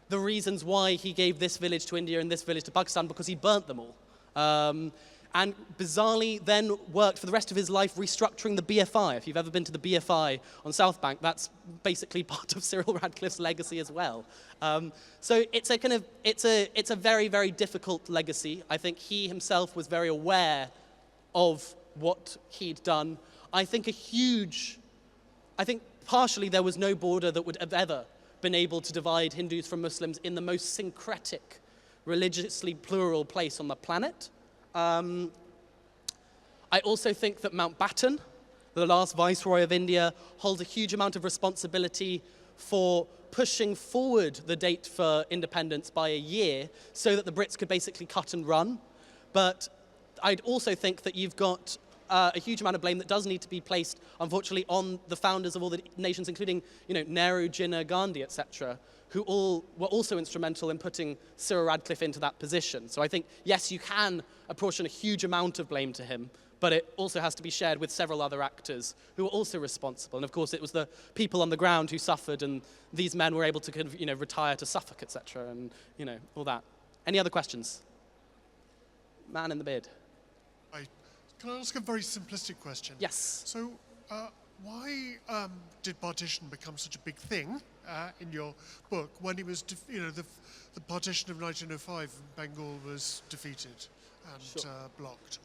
the reasons why he gave this village to India and this village to Pakistan, because he burnt them all. And bizarrely then worked for the rest of his life restructuring the BFI. If you've ever been to the BFI on South Bank, that's basically part of Cyril Radcliffe's legacy as well. So it's a very, very difficult legacy. I think he himself was very aware of what he'd done. I think partially there was no border that would have ever been able to divide Hindus from Muslims in the most syncretic, religiously plural place on the planet. I also think that Mountbatten, the last viceroy of India, holds a huge amount of responsibility for pushing forward the date for independence by a year so that the Brits could basically cut and run. But I'd also think that you've got a huge amount of blame that does need to be placed, unfortunately, on the founders of all the nations, including, Nehru, Jinnah, Gandhi, etc., who all were also instrumental in putting Cyril Radcliffe into that position. So I think, yes, you can apportion a huge amount of blame to him, but it also has to be shared with several other actors who were also responsible. And of course, it was the people on the ground who suffered, and these men were able to kind of, retire to Suffolk, etc., and, all that. Any other questions? Man in the beard. Can I ask a very simplistic question? Yes. So, why did partition become such a big thing in your book when it was, the partition of 1905, Bengal was defeated and blocked?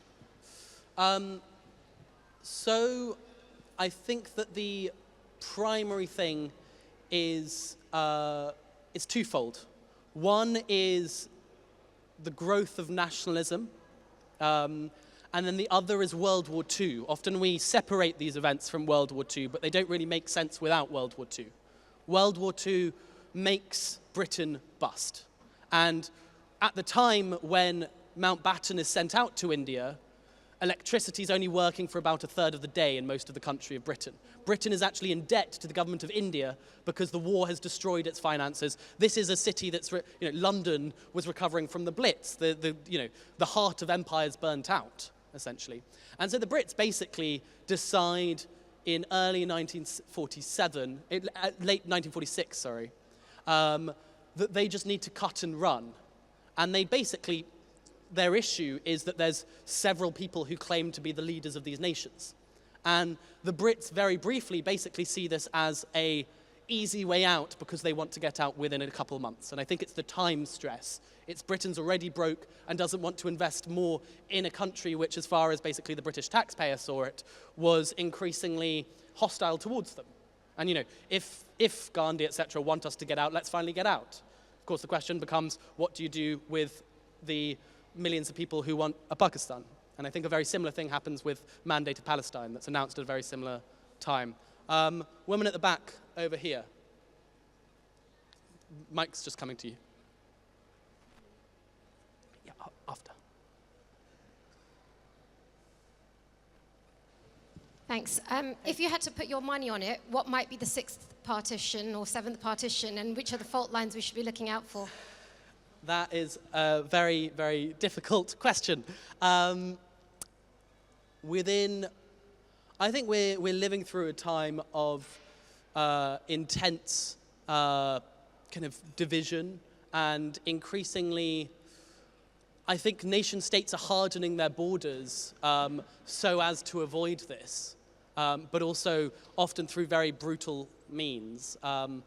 So, I think that the primary thing is twofold. One is the growth of nationalism. And then the other is World War II. Often we separate these events from World War II, but they don't really make sense without World War II. World War II makes Britain bust. And at the time when Mountbatten is sent out to India, electricity is only working for about a third of the day in most of the country of Britain. Britain is actually in debt to the government of India because the war has destroyed its finances. This is a city that's, London was recovering from the Blitz. The heart of empires burnt out, essentially. And so the Brits basically decide in early 1947, late 1946, sorry, that they just need to cut and run. And they basically, their issue is that there's several people who claim to be the leaders of these nations. And the Brits very briefly basically see this as a easy way out because they want to get out within a couple of months. And I think it's the time stress. It's Britain's already broke and doesn't want to invest more in a country which, as far as basically the British taxpayer saw it, was increasingly hostile towards them. And, you know, if Gandhi, etc., want us to get out, let's finally get out. Of course, the question becomes, what do you do with the millions of people who want a Pakistan? And I think a very similar thing happens with Mandate to Palestine that's announced at a very similar time. Woman at the back over here. Mike's just coming to you. Yeah, after. Thanks. If you had to put your money on it, what might be the 6th partition or 7th partition, and which are the fault lines we should be looking out for? That is a very, very difficult question. I think we're living through a time of intense kind of division, and increasingly, I think nation states are hardening their borders so as to avoid this, but also often through very brutal means. I'm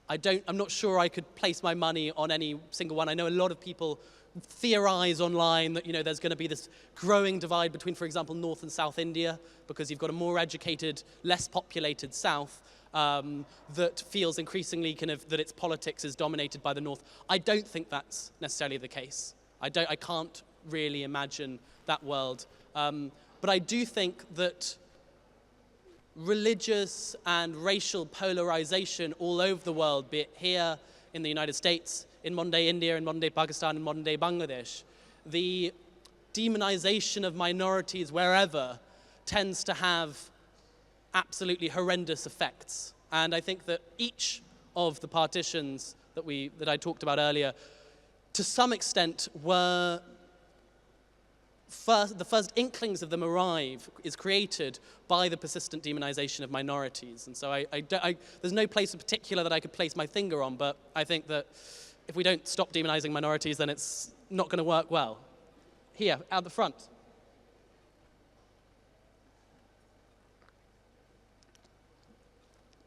not sure I could place my money on any single one. I know a lot of people theorize online that, you know, there's going to be this growing divide between, for example, North and South India, because you've got a more educated, less populated South that feels increasingly kind of that its politics is dominated by the North. I don't think that's necessarily the case. I can't really imagine that world. But I do think that religious and racial polarization all over the world, be it here in the United States, in modern-day India, in modern-day Pakistan, in modern-day Bangladesh, the demonization of minorities wherever tends to have absolutely horrendous effects. And I think that each of the partitions that I talked about earlier, to some extent, were the first inklings of them is created by the persistent demonization of minorities. And so there's no place in particular that I could place my finger on, but I think that if we don't stop demonizing minorities, then it's not going to work well. Here, out the front.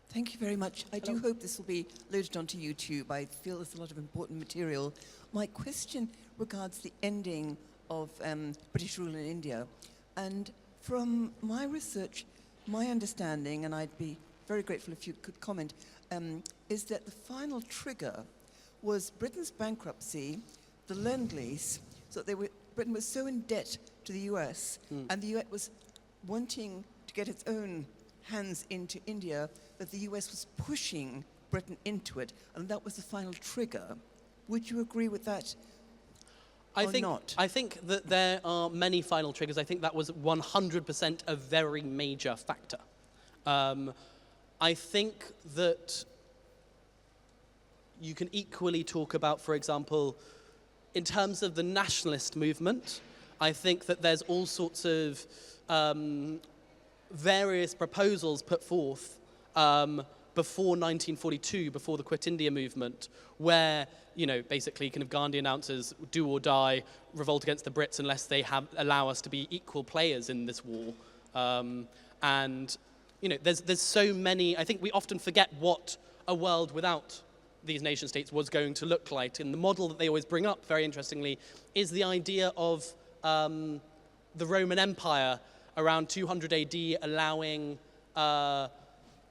Thank you very much. I do hope this will be loaded onto YouTube. I feel there's a lot of important material. My question regards the ending of British rule in India. And from my research, my understanding, and I'd be very grateful if you could comment, is that the final trigger was Britain's bankruptcy, the Lend-Lease, so that Britain was so in debt to the US, and the US was wanting to get its own hands into India, that the US was pushing Britain into it, and that was the final trigger. Would you agree with that? I think that there are many final triggers. I think that was 100% a very major factor. I think that you can equally talk about, for example, in terms of the nationalist movement, I think that there's all sorts of various proposals put forth before 1942, before the Quit India movement, where, you know, basically kind of Gandhi announces do or die, revolt against the Brits unless they allow us to be equal players in this war. And, you know, there's so many, I think we often forget what a world without these nation states was going to look like. And the model that they always bring up, very interestingly, is the idea of the Roman Empire around 200 AD allowing,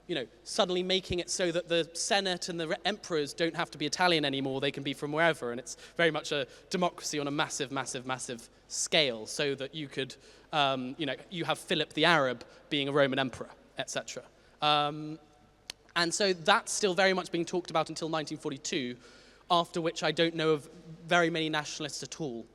you know, suddenly making it so that the Senate and the emperors don't have to be Italian anymore, they can be from wherever, and it's very much a democracy on a massive, massive, massive scale, so that you could, you know, you have Philip the Arab being a Roman emperor, etc. And so that's still very much being talked about until 1942, after which I don't know of very many nationalists at all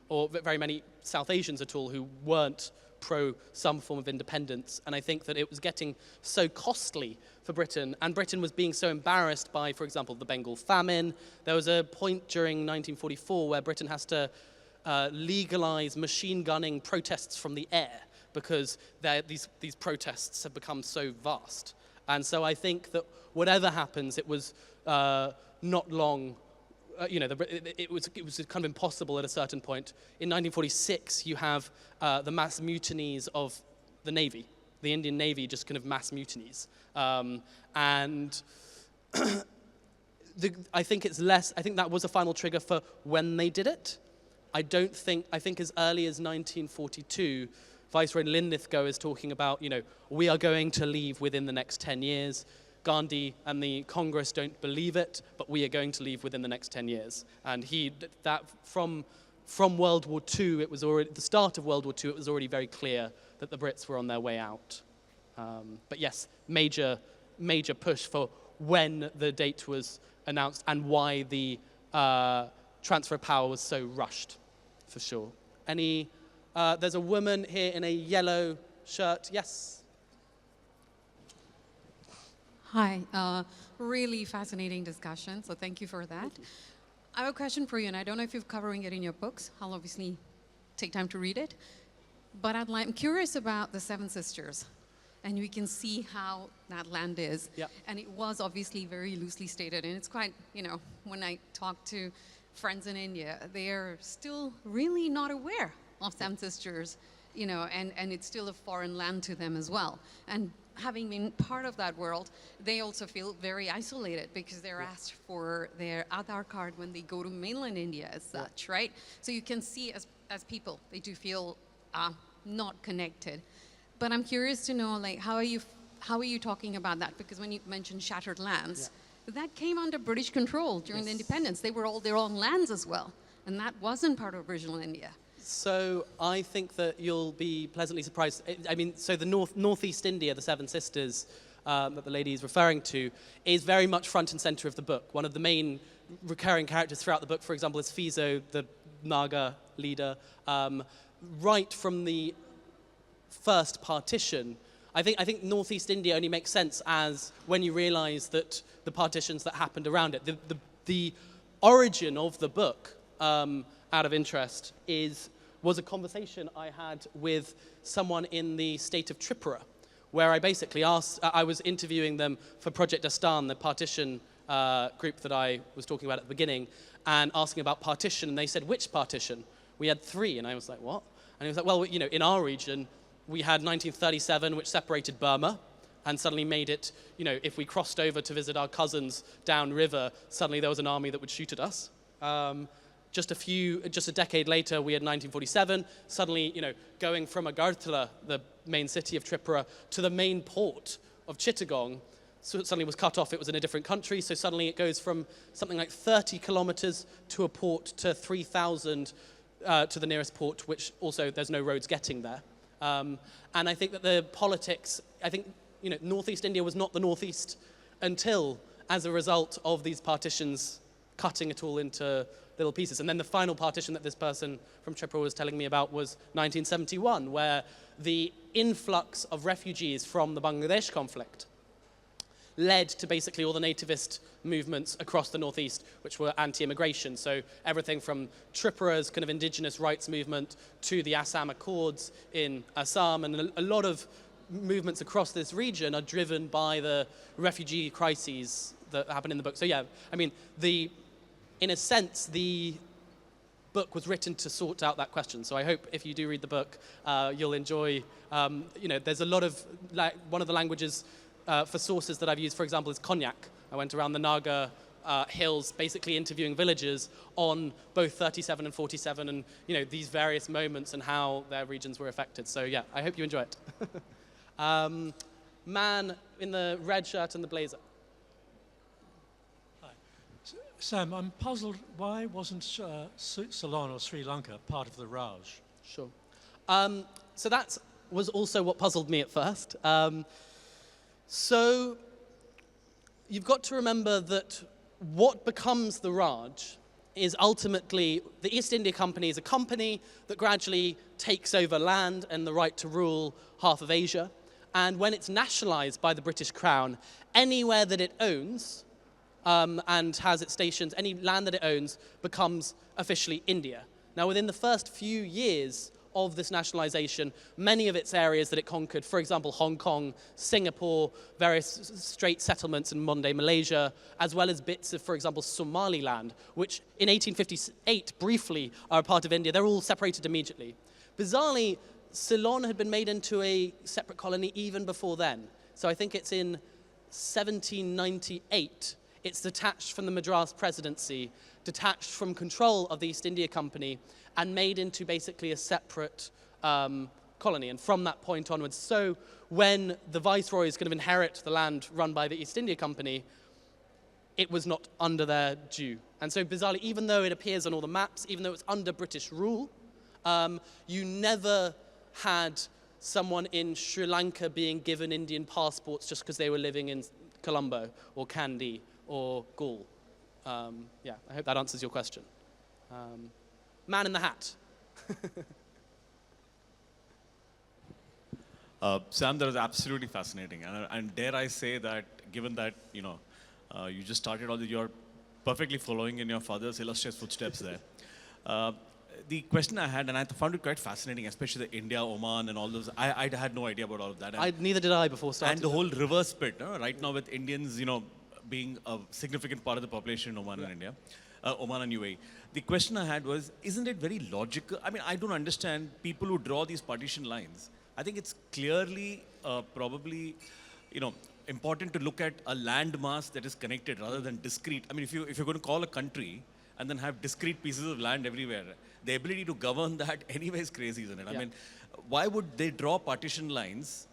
or very many South Asians at all who weren't pro some form of independence. And I think that it was getting so costly for Britain, and Britain was being so embarrassed by, for example, the Bengal famine. There was a point during 1944 where Britain has to legalize machine gunning protests from the air, because these protests have become so vast. And so I think that whatever happens, it was not long. It was kind of impossible at a certain point. In 1946, you have the mass mutinies of the Navy. The Indian Navy just kind of mass mutinies. And I think that was a final trigger for when they did it. I think as early as 1942, Viceroy Linlithgow is talking about, we are going to leave within the next 10 years. Gandhi and the Congress don't believe it, but we are going to leave within the next 10 years. And from World War II, it was already, the start of World War II, it was already very clear that the Brits were on their way out. But yes, major push for when the date was announced and why the transfer of power was so rushed, for sure. There's a woman here in a yellow shirt. Yes. Hi, really fascinating discussion, so thank you for that. I have a question for you, and I don't know if you're covering it in your books. I'll obviously take time to read it. But I'm curious about the Seven Sisters, and we can see how that land is. Yep. And it was obviously very loosely stated, and it's quite, when I talk to friends in India, they're still really not aware of Seven Sisters, and it's still a foreign land to them as well. And having been part of that world, they also feel very isolated because they're asked for their Aadhaar card when they go to mainland India as such, right? So you can see as people, they do feel not connected. But I'm curious to know, how are you talking about that? Because when you mentioned shattered lands, that came under British control during the independence. They were all their own lands as well. And that wasn't part of original India. So I think that you'll be pleasantly surprised. So the Northeast India, the Seven Sisters that the lady is referring to, is very much front and center of the book. One of the main recurring characters throughout the book, for example, is Fizo, the Naga leader. Right from the first partition, I think Northeast India only makes sense as when you realize that the partitions that happened around it. The origin of the book, out of interest, was a conversation I had with someone in the state of Tripura, where I basically I was interviewing them for Project Astan, the partition group that I was talking about at the beginning, and asking about partition, and they said, which partition? We had 3, and I was like, what? And he was like, well, in our region, we had 1937, which separated Burma, and suddenly made it, if we crossed over to visit our cousins downriver, suddenly there was an army that would shoot at us. Just a decade later, we had 1947. Suddenly, going from Agartala, the main city of Tripura, to the main port of Chittagong, so it suddenly was cut off. It was in a different country. So suddenly it goes from something like 30 kilometers to a port to 3,000 to the nearest port, which also there's no roads getting there. And I think that the politics, Northeast India was not the Northeast until, as a result of these partitions cutting it all into little pieces. And then the final partition that this person from Tripura was telling me about was 1971, where the influx of refugees from the Bangladesh conflict led to basically all the nativist movements across the Northeast, which were anti-immigration. So everything from Tripura's kind of indigenous rights movement to the Assam Accords in Assam, and a lot of movements across this region are driven by the refugee crises that happen in the book. So yeah, in a sense, the book was written to sort out that question. So I hope if you do read the book, you'll enjoy, there's a lot of, one of the languages for sources that I've used, for example, is Konyak. I went around the Naga hills, basically interviewing villagers on both 37 and 47 and, these various moments and how their regions were affected. So yeah, I hope you enjoy it. Man in the red shirt and the blazer. Sam, I'm puzzled, why wasn't Ceylon or Sri Lanka part of the Raj? Sure. So that was also what puzzled me at first. So you've got to remember that what becomes the Raj is ultimately, the East India Company is a company that gradually takes over land and the right to rule half of Asia. And when it's nationalized by the British Crown, anywhere that it owns, and has its stations, any land that it owns becomes officially India. Now, within the first few years of this nationalization, many of its areas that it conquered, for example, Hong Kong, Singapore, various strait settlements in modern-day Malaysia, as well as bits of, for example, Somaliland, which in 1858 briefly are a part of India. They're all separated immediately. Bizarrely, Ceylon had been made into a separate colony even before then. So I think it's in 1798. It's detached from the Madras Presidency, detached from control of the East India Company, and made into basically a separate colony. And from that point onwards, so when the viceroys kind of inherit the land run by the East India Company, it was not under their due. And so bizarrely, even though it appears on all the maps, even though it's under British rule, you never had someone in Sri Lanka being given Indian passports just because they were living in Colombo or Kandy or Gaul. Yeah, I hope that answers your question. Man in the hat. Sam, that was absolutely fascinating. And dare I say that, given that, you know, you just started you're perfectly following in your father's illustrious footsteps there. The question I had, and I found it quite fascinating, especially the India, Oman, and all those. I had no idea about all of that. Neither did I before starting. And the whole reverse split, right now with Indians, you know, being a significant part of the population in Oman and India, Oman and UAE. The question I had was, isn't it very logical? I mean, I don't understand people who draw these partition lines. I think it's clearly, probably, you know, important to look at a landmass that is connected rather than discrete. I mean, if you're going to call a country and then have discrete pieces of land everywhere, the ability to govern that anyway is crazy, isn't it? Yeah. I mean, why would they draw partition lines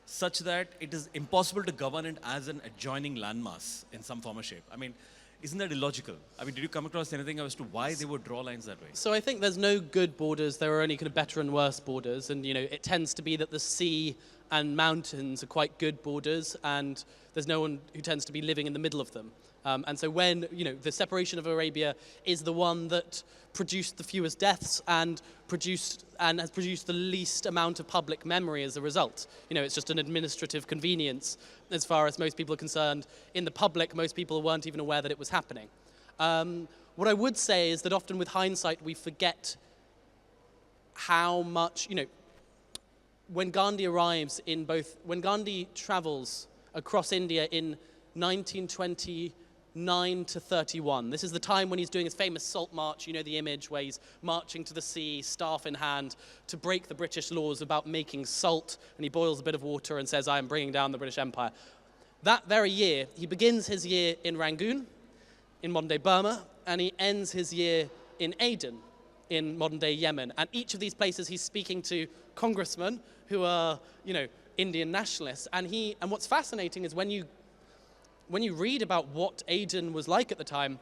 such that it is impossible to govern it as an adjoining landmass in some form or shape? I mean, isn't that illogical? I mean, did you come across anything as to why they would draw lines that way? So I think there's no good borders. There are only kind of better and worse borders. And, you know, it tends to be that the sea and mountains are quite good borders, and there's no one who tends to be living in the middle of them. And so when, you know, the separation of Arabia is the one that produced the fewest deaths and has produced the least amount of public memory as a result. You know, it's just an administrative convenience as far as most people are concerned. In the public, most people weren't even aware that it was happening. What I would say is that often with hindsight, we forget how much, you know, when Gandhi travels across India in 1929 to 31. This is the time when he's doing his famous salt march, you know the image where he's marching to the sea, staff in hand, to break the British laws about making salt, and he boils a bit of water and says, I am bringing down the British Empire. That very year, he begins his year in Rangoon, in modern-day Burma, and he ends his year in Aden, in modern-day Yemen. And each of these places, he's speaking to congressmen who are, you know, Indian nationalists. And what's fascinating is when you read about what Aden was like at the time,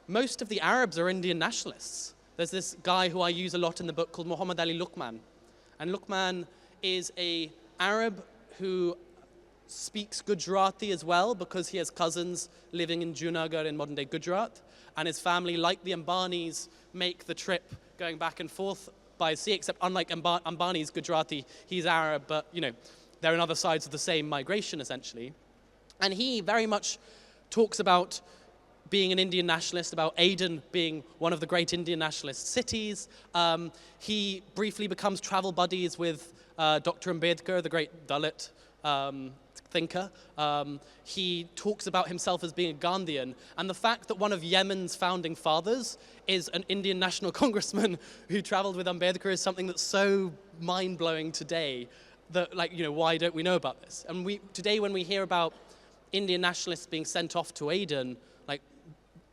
most of the Arabs are Indian nationalists. There's this guy who I use a lot in the book called Muhammad Ali Luqman. And Luqman is an Arab who speaks Gujarati as well because he has cousins living in Junagadh in modern-day Gujarat. And his family, like the Ambanis, make the trip going back and forth by sea, except unlike Ambani's Gujarati, he's Arab, but, you know, they're on other sides of the same migration, essentially. And he very much talks about being an Indian nationalist, about Aden being one of the great Indian nationalist cities. He briefly becomes travel buddies with Dr. Ambedkar, the great Dalit thinker. He talks about himself as being a Gandhian. And the fact that one of Yemen's founding fathers is an Indian national congressman who traveled with Ambedkar is something that's so mind-blowing today that, like, you know, why don't we know about this? And today when we hear about Indian nationalists being sent off to Aden, like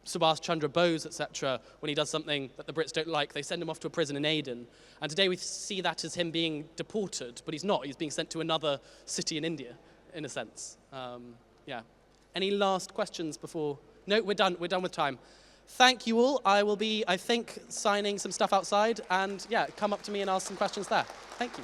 Subhash Chandra Bose, etc., when he does something that the Brits don't like, they send him off to a prison in Aden. And today we see that as him being deported, but he's not. He's being sent to another city in India, in a sense. Yeah. Any last questions before? No, we're done. We're done with time. Thank you all. I will be, I think, signing some stuff outside, and yeah, come up to me and ask some questions there. Thank you.